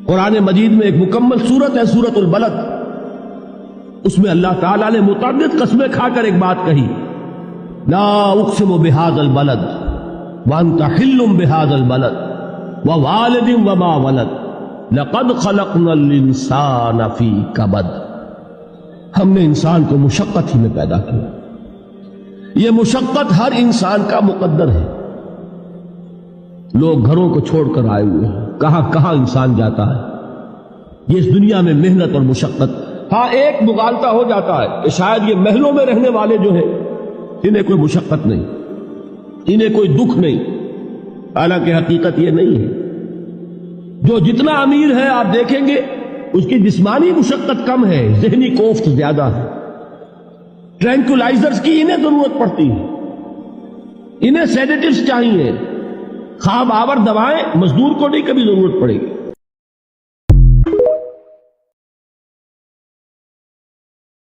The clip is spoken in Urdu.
قرآن مجید میں ایک مکمل سورت ہے سورت البلد، اس میں اللہ تعالیٰ نے متعدد قسمیں کھا کر ایک بات کہی، لا اقسم بہذا البلد وانت حل بہذا البلد ووالد وما ولد لقد خلقنا الانسان فی کبد۔ ہم نے انسان کو مشقت ہی میں پیدا کیا، یہ مشقت ہر انسان کا مقدر ہے۔ لوگ گھروں کو چھوڑ کر آئے ہوئے ہیں، کہاں کہاں انسان جاتا ہے، یہ اس دنیا میں محنت اور مشقت۔ ہاں ایک مغالطہ ہو جاتا ہے کہ شاید یہ محلوں میں رہنے والے جو ہیں انہیں کوئی مشقت نہیں، انہیں کوئی دکھ نہیں، حالانکہ حقیقت یہ نہیں ہے۔ جو جتنا امیر ہے آپ دیکھیں گے اس کی جسمانی مشقت کم ہے، ذہنی کوفت زیادہ ہے۔ ٹرینکولائزرز کی انہیں ضرورت پڑتی ہے، انہیں سیڈیٹیوز چاہیے، خواب آور دوائیں مزدور کو نہیں کبھی ضرورت پڑے گی۔